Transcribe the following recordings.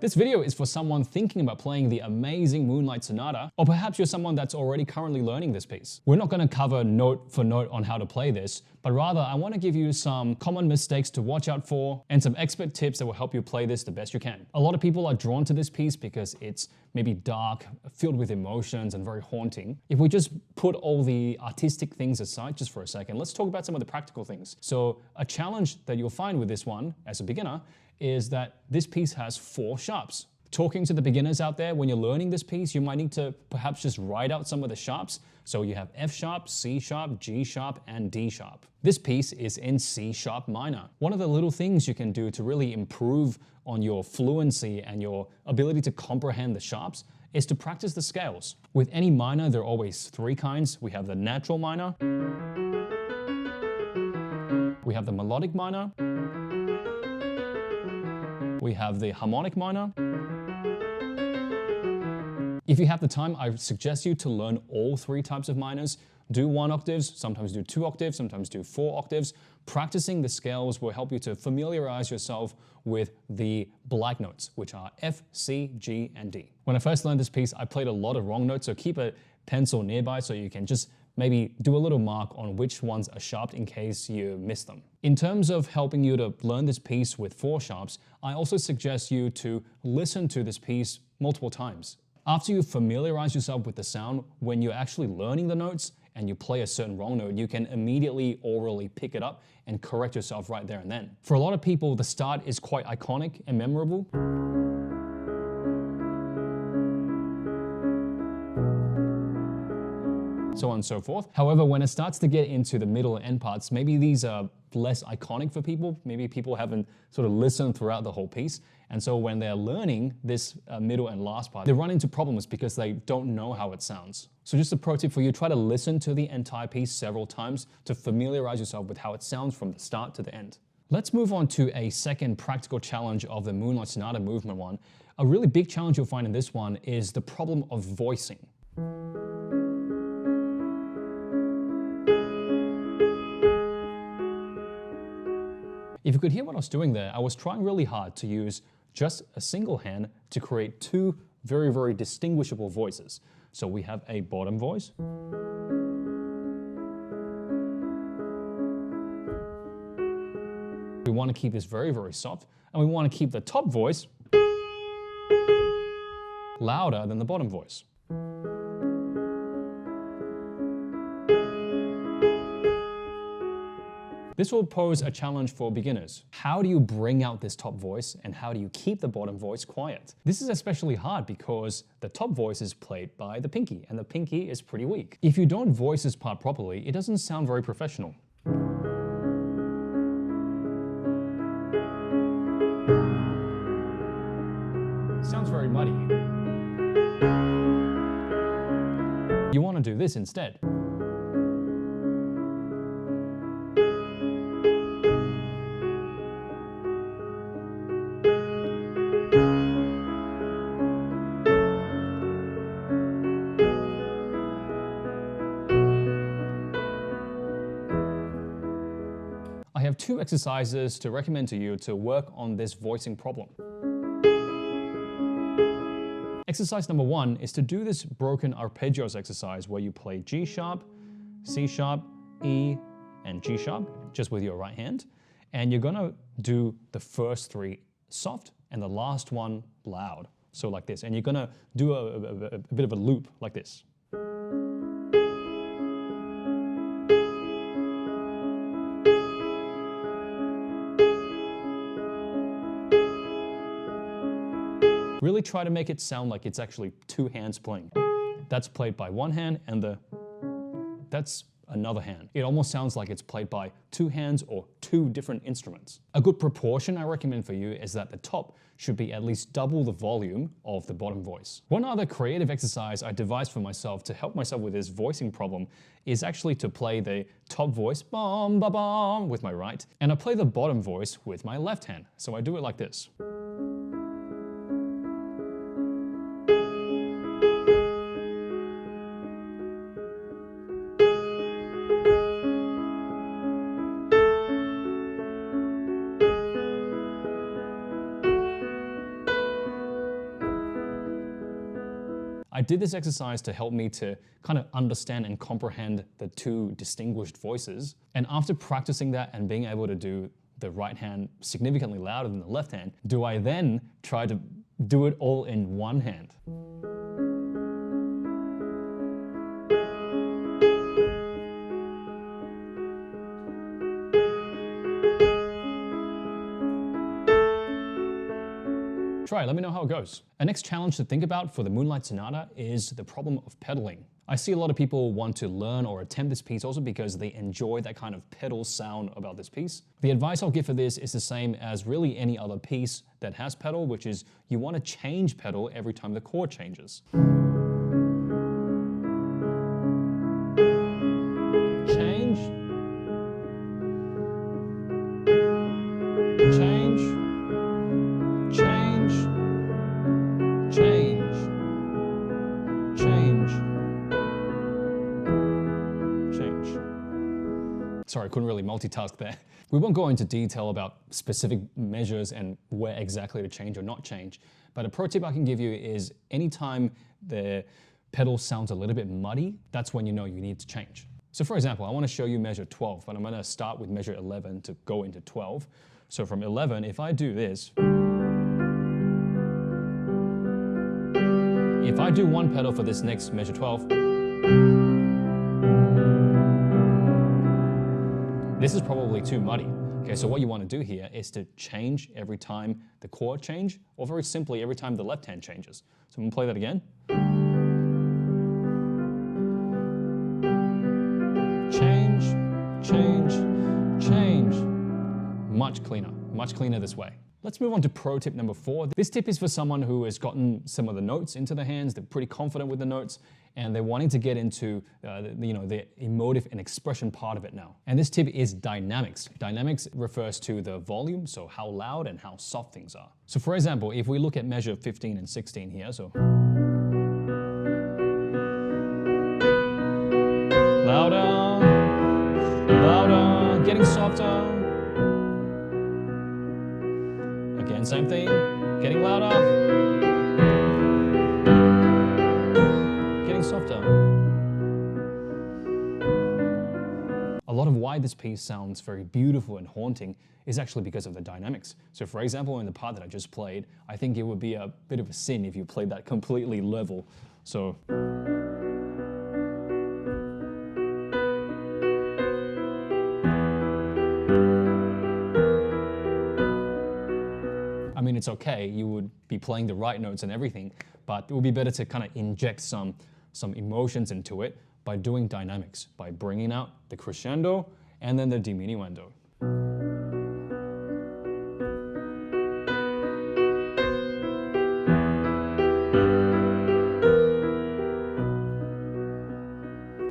This video is for someone thinking about playing the amazing Moonlight Sonata, or perhaps you're someone that's already currently learning this piece. We're not going to cover note for note on how to play this, but rather I want to give you some common mistakes to watch out for and some expert tips that will help you play this the best you can. A lot of people are drawn to this piece because it's maybe dark, filled with emotions, and very haunting. If we just put all the artistic things aside just for a second, let's talk about some of the practical things. So a challenge that you'll find with this one as a beginner is that this piece has 4 sharps. Talking to the beginners out there, when you're learning this piece, you might need to perhaps just write out some of the sharps. So you have F sharp, C sharp, G sharp, and D sharp. This piece is in C sharp minor. One of the little things you can do to really improve on your fluency and your ability to comprehend the sharps is to practice the scales. With any minor, there are always 3 kinds. We have the natural minor, we have the melodic minor, we have the harmonic minor. If you have the time, I suggest you to learn all 3 types of minors. Do 1 octaves, sometimes do 2 octaves, sometimes do 4 octaves. Practicing the scales will help you to familiarize yourself with the black notes, which are F, C, G, and D. When I first learned this piece, I played a lot of wrong notes, so keep a pencil nearby so you can just maybe do a little mark on which ones are sharped in case you miss them. In terms of helping you to learn this piece with 4 sharps, I also suggest you to listen to this piece multiple times. After you familiarize yourself with the sound, when you're actually learning the notes and you play a certain wrong note, you can immediately orally pick it up and correct yourself right there and then. For a lot of people, the start is quite iconic and memorable. So on and so forth. However, when it starts to get into the middle and end parts, maybe these are less iconic for people. Maybe people haven't sort of listened throughout the whole piece. And so when they're learning this middle and last part, they run into problems because they don't know how it sounds. So just a pro tip for you, try to listen to the entire piece several times to familiarize yourself with how it sounds from the start to the end. Let's move on to a second practical challenge of the Moonlight Sonata movement one. A really big challenge you'll find in this one is the problem of voicing. If you could hear what I was doing there, I was trying really hard to use just a single hand to create 2 very, very distinguishable voices. So we have a bottom voice. We want to keep this very, very soft, and we want to keep the top voice louder than the bottom voice. This will pose a challenge for beginners. How do you bring out this top voice and how do you keep the bottom voice quiet? This is especially hard because the top voice is played by the pinky and the pinky is pretty weak. If you don't voice this part properly, it doesn't sound very professional. Sounds very muddy. You want to do this instead. I have 2 exercises to recommend to you to work on this voicing problem. Exercise number 1 is to do this broken arpeggios exercise where you play G sharp, C sharp, E, and G sharp, just with your right hand. And you're gonna do the first 3 soft and the last one loud. So like this. And you're gonna do a bit of a loop like this. Really try to make it sound like it's actually 2 hands playing. That's played by 1 hand and that's another hand. It almost sounds like it's played by 2 hands or 2 different instruments. A good proportion I recommend for you is that the top should be at least double the volume of the bottom voice. One other creative exercise I devised for myself to help myself with this voicing problem is actually to play the top voice bum ba bum with my right, and I play the bottom voice with my left hand. So I do it like this. I did this exercise to help me to kind of understand and comprehend the two distinguished voices. And after practicing that and being able to do the right hand significantly louder than the left hand, do I then try to do it all in one hand? Try it, let me know how it goes. Our next challenge to think about for the Moonlight Sonata is the problem of pedaling. I see a lot of people want to learn or attempt this piece also because they enjoy that kind of pedal sound about this piece. The advice I'll give for this is the same as really any other piece that has pedal, which is you want to change pedal every time the chord changes. Change. Change. Change. Change. Change. Change. Sorry, I couldn't really multitask there. We won't go into detail about specific measures and where exactly to change or not change, but a pro tip I can give you is anytime the pedal sounds a little bit muddy, that's when you know you need to change. So for example, I want to show you measure 12, but I'm going to start with measure 11 to go into 12. So from 11, if I do this, if I do one pedal for this next measure 12, this is probably too muddy. Okay, so what you want to do here is to change every time the chord change, or very simply every time the left hand changes. So I'm going to play that again. Change, change, change. Much cleaner this way. Let's move on to pro tip number 4. This tip is for someone who has gotten some of the notes into their hands, they're pretty confident with the notes, and they're wanting to get into the emotive and expression part of it now. And this tip is dynamics. Dynamics refers to the volume, so how loud and how soft things are. So for example, if we look at measure 15 and 16 here, so louder, louder, getting softer. Again, same thing, getting louder, getting softer. A lot of why this piece sounds very beautiful and haunting is actually because of the dynamics. So for example, in the part that I just played, I think it would be a bit of a sin if you played that completely level. So I mean, it's okay, you would be playing the right notes and everything, but it would be better to kind of inject some emotions into it by doing dynamics, by bringing out the crescendo and then the diminuendo.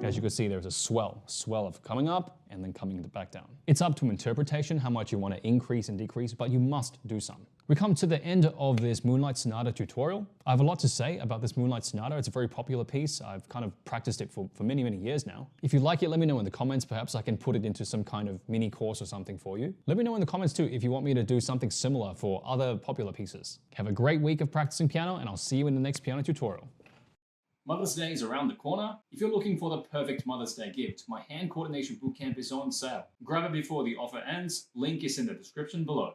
As you can see, there's a swell of coming up and then coming back down. It's up to interpretation how much you want to increase and decrease, but you must do some. We come to the end of this Moonlight Sonata tutorial. I have a lot to say about this Moonlight Sonata. It's a very popular piece. I've kind of practiced it for many, many years now. If you like it, let me know in the comments. Perhaps I can put it into some kind of mini course or something for you. Let me know in the comments too if you want me to do something similar for other popular pieces. Have a great week of practicing piano, and I'll see you in the next piano tutorial. Mother's Day is around the corner. If you're looking for the perfect Mother's Day gift, my hand coordination bootcamp is on sale. Grab it before the offer ends. Link is in the description below.